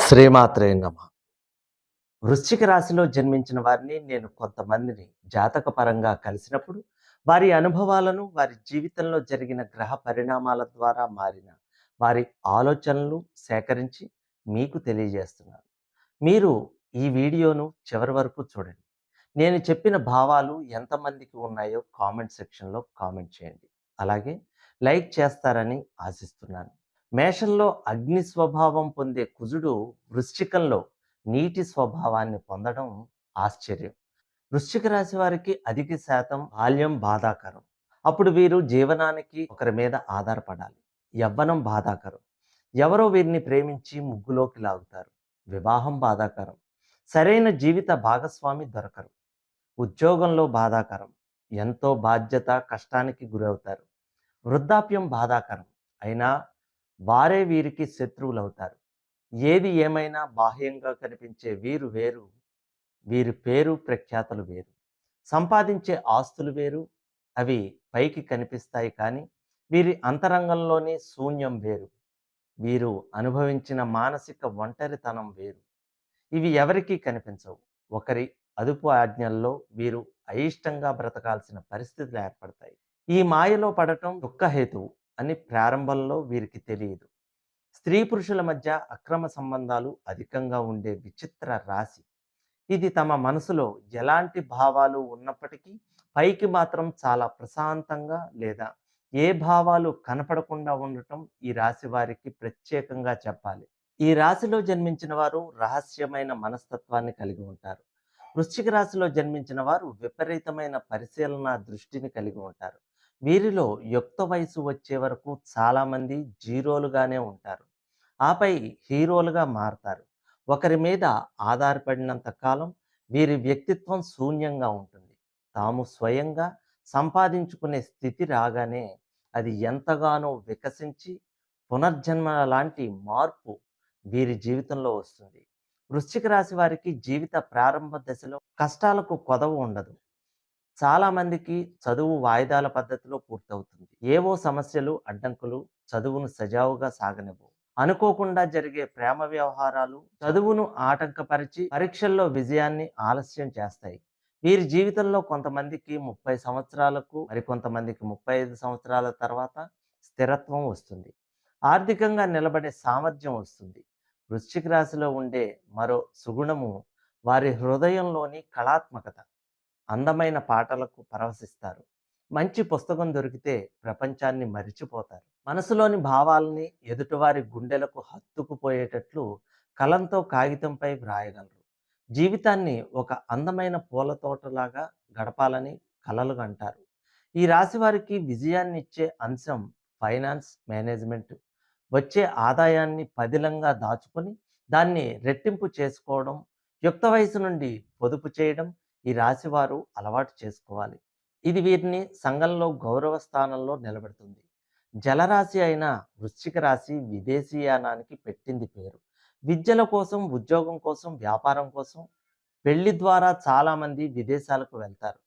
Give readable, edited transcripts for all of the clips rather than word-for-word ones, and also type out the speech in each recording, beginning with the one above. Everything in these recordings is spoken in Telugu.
శ్రీమాత్రే నమ. వృశ్చిక రాశిలో జన్మించిన వారిని నేను కొంతమందిని జాతక పరంగా కలిసినప్పుడు వారి అనుభవాలను వారి జీవితంలో జరిగిన గ్రహ పరిణామాల ద్వారా మారిన వారి ఆలోచనలు సేకరించి మీకు తెలియజేస్తున్నాను. మీరు ఈ వీడియోను చివరి వరకు చూడండి. నేను చెప్పిన భావాలు ఎంతమందికి ఉన్నాయో కామెంట్ సెక్షన్లో కామెంట్ చేయండి. అలాగే లైక్ చేస్తారని ఆశిస్తున్నాను. మేషంలో అగ్ని స్వభావం పొందే కుజుడు వృశ్చికంలో నీటి స్వభావాన్ని పొందడం ఆశ్చర్యం. వృశ్చిక రాశి వారికి అధిక శాతం బాల్యం బాధాకరం. అప్పుడు వీరు జీవనానికి ఒకరి మీద ఆధారపడాలి. యవ్వనం బాధాకరం. ఎవరో వీరిని ప్రేమించి ముగ్గులోకి లాగుతారు. వివాహం బాధాకరం. సరైన జీవిత భాగస్వామి దొరకరు. ఉద్యోగంలో బాధాకరం. ఎంతో బాధ్యత కష్టానికి గురవుతారు. వృద్ధాప్యం బాధాకరం. అయినా వారే వీరికి శత్రువులవుతారు. ఏది ఏమైనా బాహ్యంగా కనిపించే వీరు వేరు, వీరి పేరు ప్రఖ్యాతలు వేరు. సంపాదించే ఆస్తులు వేరు, అవి పైకి కనిపిస్తాయి కానీ వీరి అంతరంగంలోని శూన్యం వేరు. వీరు అనుభవించిన మానసిక ఒంటరితనం వేరు. ఇవి ఎవరికీ కనిపించవు. ఒకరి అదుపు ఆజ్ఞల్లో వీరు అయిష్టంగా బ్రతకాల్సిన పరిస్థితులు ఏర్పడతాయి. ఈ మాయలో పడటం దుఃఖహేతువు అని ప్రారంభంలో వీరికి తెలియదు. స్త్రీ పురుషుల మధ్య అక్రమ సంబంధాలు అధికంగా ఉండే విచిత్ర రాశి. ఇది తమ మనసులో ఎలాంటి భావాలు ఉన్నప్పటికీ పైకి మాత్రం చాలా ప్రశాంతంగా లేదా ఏ భావాలు కనపడకుండా ఉండటం ఈ రాశి వారికి ప్రత్యేకంగా చెప్పాలి. ఈ రాశిలో జన్మించిన వారు రహస్యమైన మనస్తత్వాన్ని కలిగి ఉంటారు. వృశ్చిక రాశిలో జన్మించిన వారు విపరీతమైన పరిశీలన దృష్టిని కలిగి ఉంటారు. వీరిలో యుక్త వయసు వచ్చే వరకు చాలామంది జీరోలుగానే ఉంటారు. ఆపై హీరోలుగా మారతారు. ఒకరి మీద ఆధారపడినంత కాలం వీరి వ్యక్తిత్వం శూన్యంగా ఉంటుంది. తాము స్వయంగా సంపాదించుకునే స్థితి రాగానే అది ఎంతగానో వికసించి పునర్జన్మ లాంటి మార్పు వీరి జీవితంలో వస్తుంది. వృశ్చిక రాశి వారికి జీవిత ప్రారంభ దశలో కష్టాలకు కొదవ ఉండదు. చాలామందికి చదువు వాయిదాల పద్ధతిలో పూర్తవుతుంది. ఏవో సమస్యలు, అడ్డంకులు చదువును సజావుగా సాగనివ్వవు. అనుకోకుండా జరిగే ప్రేమ వ్యవహారాలు చదువును ఆటంకపరిచి పరీక్షల్లో విజయాన్ని ఆలస్యం చేస్తాయి. వీరి జీవితంలో కొంతమందికి 30 సంవత్సరాలకు, మరికొంతమందికి 35 సంవత్సరాల తర్వాత స్థిరత్వం వస్తుంది. ఆర్థికంగా నిలబడే సామర్థ్యం వస్తుంది. వృశ్చిక రాశిలో ఉండే మరో సుగుణము వారి హృదయంలోని కళాత్మకత. అందమైన పాటలకు పరవశిస్తారు. మంచి పుస్తకం దొరికితే ప్రపంచాన్ని మరిచిపోతారు. మనసులోని భావాలని ఎదుటివారి గుండెలకు హత్తుకుపోయేటట్లు కలంతో కాగితంపై వ్రాయగలరు. జీవితాన్ని ఒక అందమైన పూల తోటలాగా గడపాలని కలలు కంటారు. ఈ రాశి వారికి విజయాన్ని ఇచ్చే అంశం ఫైనాన్స్ మేనేజ్మెంట్. వచ్చే ఆదాయాన్ని పదిలంగా దాచుకొని దాన్ని రెట్టింపు చేసుకోవడం, యుక్త వయసు నుండి పొదుపు చేయడం ఈ రాశివారు అలవాటు చేసుకోవాలి. ఇది వీరిని సంఘంలో గౌరవ స్థానంలో నిలబెడుతుంది. జలరాశి అయిన వృశ్చిక రాశి విదేశీయానానికి పెట్టింది పేరు. విద్యల కోసం, ఉద్యోగం కోసం, వ్యాపారం కోసం పెళ్లి ద్వారా చాలామంది విదేశాలకు వెళ్తారు.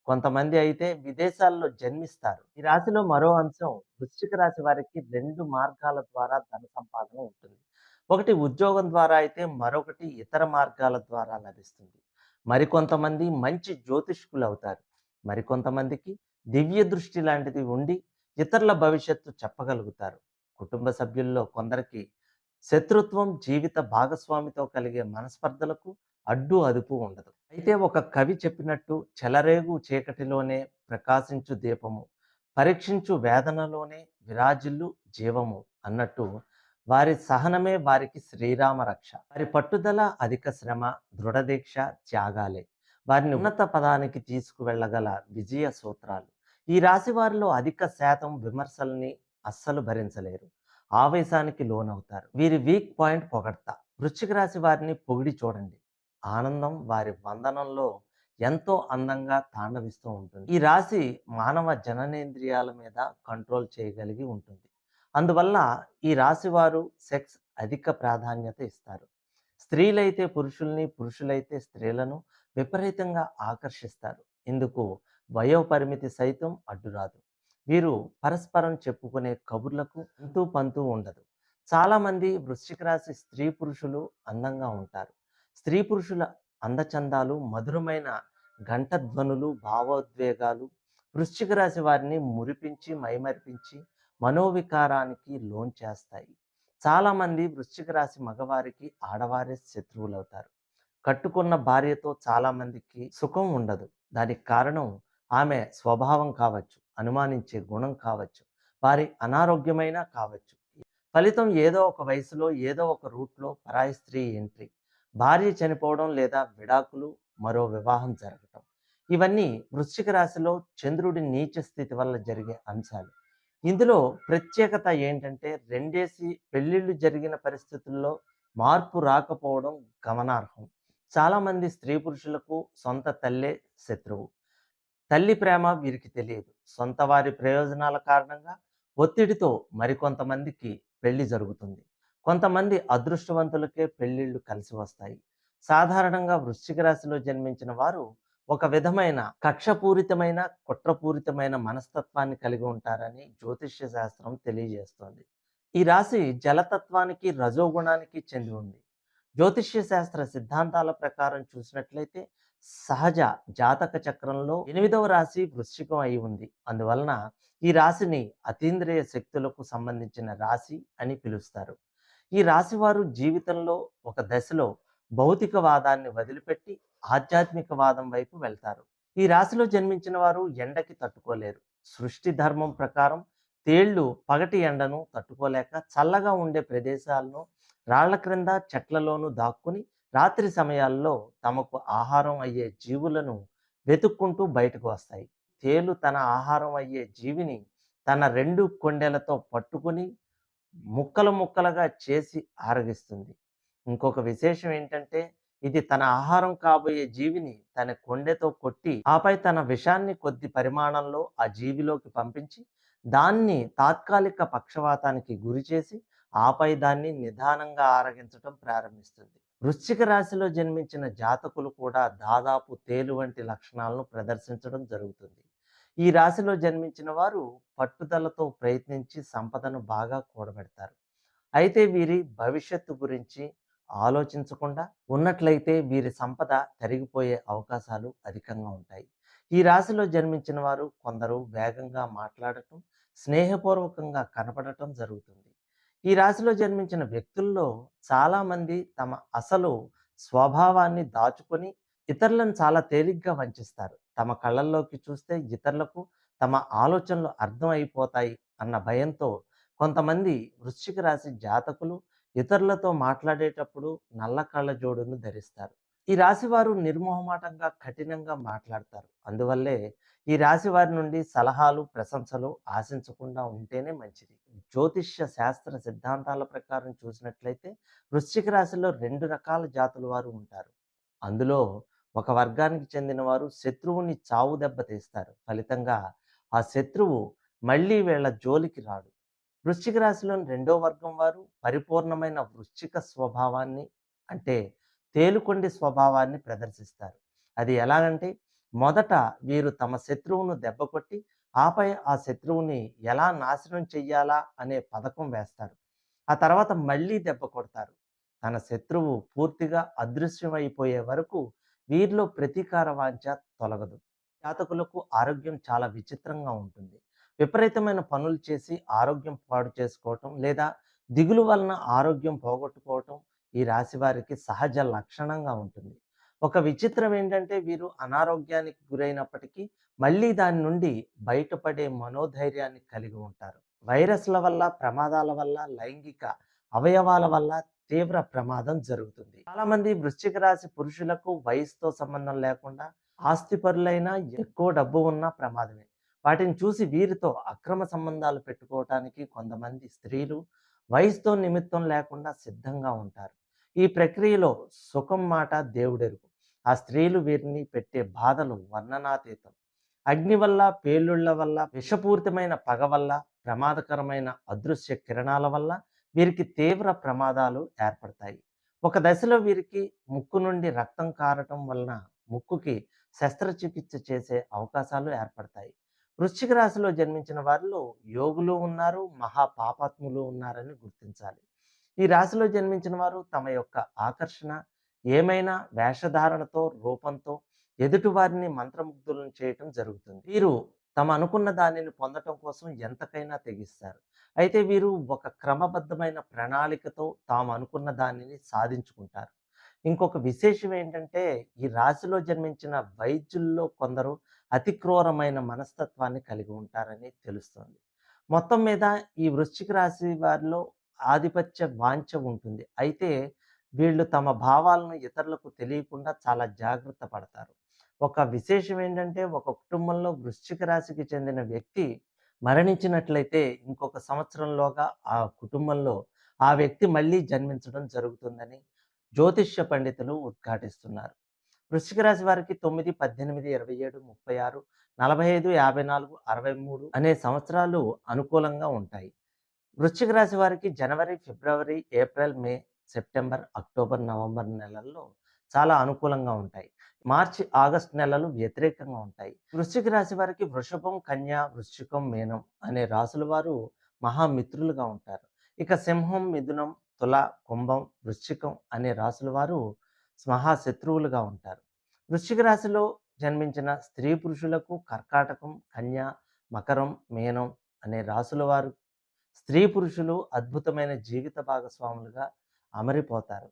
కొంతమంది అయితే విదేశాల్లో జన్మిస్తారు. ఈ రాశిలో మరో అంశం వృశ్చిక రాశి వారికి 2 మార్గాల ద్వారా ధన సంపాదన ఉంటుంది. ఒకటి ఉద్యోగం ద్వారా అయితే మరొకటి ఇతర మార్గాల ద్వారా లభిస్తుంది. మరికొంతమంది మంచి జ్యోతిష్కులు అవుతారు. మరికొంతమందికి దివ్య దృష్టి లాంటిది ఉండి ఇతరుల భవిష్యత్తు చెప్పగలుగుతారు. కుటుంబ సభ్యుల్లో కొందరికి శత్రుత్వం, జీవిత భాగస్వామితో కలిగే మనస్పర్ధలకు అడ్డు అదుపు ఉండదు. అయితే ఒక కవి చెప్పినట్టు చెలరేగు చీకటిలోనే ప్రకాశించు దీపము, పరీక్షించు వేదనలోనే విరాజిల్లు జీవము అన్నట్టు వారి సహనమే వారికి శ్రీరామ రక్ష. వారి పట్టుదల, అధిక శ్రమ, దృఢదీక్ష, త్యాగాలే వారిని ఉన్నత పదానికి తీసుకువెళ్ళగల విజయ సూత్రాలు. ఈ రాశి వారిలో అధిక శాతం విమర్శల్ని అస్సలు భరించలేరు. ఆవేశానికి లోనవుతారు. వీరి వీక్ పాయింట్ పొగడ్త. వృశ్చిక రాశి వారిని పొగిడి చూడండి. ఆనందం వారి వందనంలో ఎంతో అందంగా తాండవిస్తూ ఉంటుంది. ఈ రాశి మానవ జననేంద్రియాల మీద కంట్రోల్ చేయగలిగి ఉంటుంది. అందువల్ల ఈ రాశి వారు సెక్స్ అధిక ప్రాధాన్యత ఇస్తారు. స్త్రీలైతే పురుషుల్ని, పురుషులైతే స్త్రీలను విపరీతంగా ఆకర్షిస్తారు. ఇందుకు వయోపరిమితి సైతం అడ్డురాదు. వీరు పరస్పరం చెప్పుకునే కబుర్లకు అంతూ పంతూ ఉండదు. చాలామంది వృశ్చిక రాశి స్త్రీ పురుషులు అందంగా ఉంటారు. స్త్రీ పురుషుల అందచందాలు, మధురమైన గంట ధ్వనులు, భావోద్వేగాలు వృశ్చిక రాశి వారిని మురిపించి, మైమరిపించి, మనోవికారానికి లోన్చేస్తాయి. చాలామంది వృశ్చిక రాశి మగవారికి ఆడవారే శత్రువులవుతారు. కట్టుకున్న భార్యతో చాలామందికి సుఖం ఉండదు. దానికి కారణం ఆమె స్వభావం కావచ్చు, అనుమానించే గుణం కావచ్చు, వారి అనారోగ్యమైనా కావచ్చు. ఫలితం ఏదో ఒక వయసులో, ఏదో ఒక రూట్‌లో పరాయి స్త్రీ ఎంట్రీ. భార్య చనిపోవడం లేదా విడాకులు, మరో వివాహం జరగటం. ఇవన్నీ వృశ్చిక రాశిలో చంద్రుడి నీచ స్థితి వల్ల జరిగే అంశాలు. ఇందులో ప్రత్యేకత ఏంటంటే రెండేసి పెళ్ళిళ్ళు జరిగిన పరిస్థితుల్లో మార్పు రాకపోవడం గమనార్హం. చాలామంది స్త్రీ పురుషులకు సొంత తల్లే శత్రువు. తల్లి ప్రేమ వీరికి తెలియదు. సొంత వారి ప్రయోజనాల కారణంగా ఒత్తిడితో మరికొంతమందికి పెళ్లి జరుగుతుంది. కొంతమంది అదృష్టవంతులకే పెళ్ళిళ్ళు కలిసి వస్తాయి. సాధారణంగా వృశ్చిక రాశిలో జన్మించిన వారు ఒక విధమైన కక్షపూరితమైన, కుట్రపూరితమైన మనస్తత్వాన్ని కలిగి ఉంటారని జ్యోతిష్య శాస్త్రం తెలియజేస్తోంది. ఈ రాశి జలతత్వానికి, రజోగుణానికి చెంది ఉంది. జ్యోతిష్య శాస్త్ర సిద్ధాంతాల ప్రకారం చూసినట్లయితే సహజ జాతక చక్రంలో 8వ రాశి వృశ్చికం అయి ఉంది. అందువలన ఈ రాశిని అతీంద్రియ శక్తులకు సంబంధించిన రాశి అని పిలుస్తారు. ఈ రాశి వారు జీవితంలో ఒక దశలో భౌతికవాదాన్ని వదిలిపెట్టి ఆధ్యాత్మికవాదం వైపు వెళ్తారు. ఈ రాశిలో జన్మించిన వారు ఎండకి తట్టుకోలేరు. సృష్టి ధర్మం ప్రకారం తేళ్లు పగటి ఎండను తట్టుకోలేక చల్లగా ఉండే ప్రదేశాలను, రాళ్ల క్రింద చెట్లలోనూ దాక్కుని రాత్రి సమయాల్లో తమకు ఆహారం అయ్యే జీవులను వెతుక్కుంటూ బయటకు వస్తాయి. తేలు తన ఆహారం అయ్యే జీవిని తన 2 కొండెలతో పట్టుకొని ముక్కలు ముక్కలుగా చేసి ఆరగిస్తుంది. ఇంకొక విశేషం ఏంటంటే ఇది తన ఆహారం కాబోయే జీవిని తన కొండెతో కొట్టి ఆపై తన విషాన్ని కొద్ది పరిమాణంలో ఆ జీవిలోకి పంపించి దాన్ని తాత్కాలిక పక్షవాతానికి గురి చేసి ఆపై దాన్ని నిదానంగా ఆరగించటం ప్రారంభిస్తుంది. వృశ్చిక రాశిలో జన్మించిన జాతకులు కూడా దాదాపు తేలు వంటి లక్షణాలను ప్రదర్శించడం జరుగుతుంది. ఈ రాశిలో జన్మించిన వారు పట్టుదలతో ప్రయత్నించి సంపదను బాగా కూడబెడతారు. అయితే వీరి భవిష్యత్తు గురించి ఆలోచించకుండా ఉన్నట్లయితే వీరి సంపద తరిగిపోయే అవకాశాలు అధికంగా ఉంటాయి. ఈ రాశిలో జన్మించిన వారు కొందరు వేగంగా మాట్లాడటం, స్నేహపూర్వకంగా కనపడటం జరుగుతుంది. ఈ రాశిలో జన్మించిన వ్యక్తుల్లో చాలామంది తమ అసలు స్వభావాన్ని దాచుకొని ఇతరులను చాలా తేలిగ్గా వంచిస్తారు. తమ కళ్ళల్లోకి చూస్తే ఇతరులకు తమ ఆలోచనలు అర్థం అయిపోతాయి అన్న భయంతో కొంతమంది వృశ్చిక రాశి జాతకులు ఇతరులతో మాట్లాడేటప్పుడు నల్ల కళ్ళజోడును ధరిస్తారు. ఈ రాశి వారు నిర్మోహమాటంగా, కఠినంగా మాట్లాడతారు. అందువల్లే ఈ రాశి వారి నుండి సలహాలు, ప్రశంసలు ఆశించకుండా ఉంటేనే మంచిది. జ్యోతిష్య శాస్త్ర సిద్ధాంతాల ప్రకారం చూసినట్లయితే వృశ్చిక రాశిలో 2 రకాల జాతుల వారు ఉంటారు. అందులో ఒక వర్గానికి చెందిన వారు శత్రువుని చావు దెబ్బ తీస్తారు. ఫలితంగా ఆ శత్రువు మళ్ళీ వీళ్ళ జోలికి రాడు. వృశ్చిక రాశిలోని రెండో వర్గం వారు పరిపూర్ణమైన వృశ్చిక స్వభావాన్ని, అంటే తేలుకొండి స్వభావాన్ని ప్రదర్శిస్తారు. అది ఎలాగంటే మొదట వీరు తమ శత్రువును దెబ్బకొట్టి ఆపై ఆ శత్రువుని ఎలా నాశనం చెయ్యాలా అనే పథకం వేస్తారు. ఆ తర్వాత మళ్ళీ దెబ్బ కొడతారు. తన శత్రువు పూర్తిగా అదృశ్యమైపోయే వరకు వీరిలో ప్రతీకార వాంఛ తొలగదు. జాతకులకు ఆరోగ్యం చాలా విచిత్రంగా ఉంటుంది. విపరీతమైన పనులు చేసి ఆరోగ్యం పాడు చేసుకోవటం లేదా దిగులు వలన ఆరోగ్యం పోగొట్టుకోవటం ఈ రాశి వారికి సహజ లక్షణంగా ఉంటుంది. ఒక విచిత్రం ఏంటంటే వీరు అనారోగ్యానికి గురైనప్పటికీ మళ్ళీ దాని నుండి బయటపడే మనోధైర్యాన్ని కలిగి ఉంటారు. వైరస్ల వల్ల, ప్రమాదాల వల్ల, లైంగిక అవయవాల వల్ల తీవ్ర ప్రమాదం జరుగుతుంది. చాలామంది వృశ్చిక రాశి పురుషులకు వయసుతో సంబంధం లేకుండా ఆస్తిపరులైనా, ఎక్కువ డబ్బు ఉన్నా ప్రమాదమే. వాటిని చూసి వీరితో అక్రమ సంబంధాలు పెట్టుకోవటానికి కొంతమంది స్త్రీలు వయసుతో నిమిత్తం లేకుండా సిద్ధంగా ఉంటారు. ఈ ప్రక్రియలో సుఖం మాట దేవుడెరుగు. ఆ స్త్రీలు వీరిని పెట్టే బాధలు వర్ణనాతీతం. అగ్ని వల్ల, పేలుళ్ల వల్ల, విషపూరితమైన పగ వల్ల, ప్రమాదకరమైన అదృశ్య కిరణాల వల్ల వీరికి తీవ్ర ప్రమాదాలు ఏర్పడతాయి. ఒక దశలో వీరికి ముక్కు నుండి రక్తం కారటం వలన ముక్కుకి శస్త్రచికిత్స చేసే అవకాశాలు ఏర్పడతాయి. వృశ్చిక రాశిలో జన్మించిన వారిలో యోగులు ఉన్నారు, మహా పాపాత్ములు ఉన్నారని గుర్తించాలి. ఈ రాశిలో జన్మించిన వారు తమ యొక్క ఆకర్షణ ఏమైనా వేషధారణతో, రూపంతో ఎదుటివారిని మంత్రముగ్ధులను చేయటం జరుగుతుంది. వీరు తమ అనుకున్న దానిని పొందటం కోసం ఎంతకైనా తెగిస్తారు. అయితే వీరు ఒక క్రమబద్ధమైన ప్రణాళికతో తాము అనుకున్న దానిని సాధించుకుంటారు. ఇంకొక విశేషం ఏంటంటే, ఈ రాశిలో జన్మించిన వైద్యుల్లో కొందరు అతి క్రూరమైన మనస్తత్వాన్ని కలిగి ఉంటారని తెలుస్తుంది. మొత్తం మీద ఈ వృశ్చిక రాశి వారిలో ఆధిపత్య వాంఛ ఉంటుంది. అయితే వీళ్ళు తమ భావాలను ఇతరులకు తెలియకుండా చాలా జాగ్రత్త పడతారు. ఒక విశేషం ఏంటంటే, ఒక కుటుంబంలో వృశ్చిక రాశికి చెందిన వ్యక్తి మరణించినట్లయితే ఇంకొక సంవత్సరంలోగా ఆ కుటుంబంలో ఆ వ్యక్తి మళ్ళీ జన్మించడం జరుగుతుందని జ్యోతిష్య పండితులు ఉద్ఘాటిస్తున్నారు. వృశ్చిక రాశి వారికి 9, 18, 27, 36, 45, 54, 63 అనే సంవత్సరాలు అనుకూలంగా ఉంటాయి. వృశ్చిక రాశి వారికి జనవరి, ఫిబ్రవరి, ఏప్రిల్, మే, సెప్టెంబర్, అక్టోబర్, నవంబర్ నెలల్లో చాలా అనుకూలంగా ఉంటాయి. మార్చి, ఆగస్టు నెలలు వ్యతిరేకంగా ఉంటాయి. వృశ్చిక రాశి వారికి వృషభం, కన్య, వృశ్చికం, మీనం అనే రాసుల వారు మహామిత్రులుగా ఉంటారు. ఇక సింహం, మిథునం, తుల, కుంభం, వృశ్చికం అనే రాసుల వారు మహాశత్రువులుగా ఉంటారు. వృశ్చిక రాశిలో జన్మించిన స్త్రీ పురుషులకు కర్కాటకం, కన్య, మకరం, మీనం అనే రాసుల వారు స్త్రీ పురుషులు అద్భుతమైన జీవిత భాగస్వాములుగా అమరిపోతారు.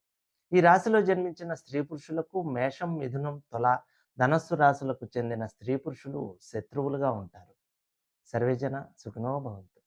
ఈ రాశిలో జన్మించిన స్త్రీ పురుషులకు మేషం, మిథునం, తుల, ధనస్సు రాశులకు చెందిన స్త్రీ పురుషులు శత్రువులుగా ఉంటారు. సర్వేజన సుఖినో భవంతు.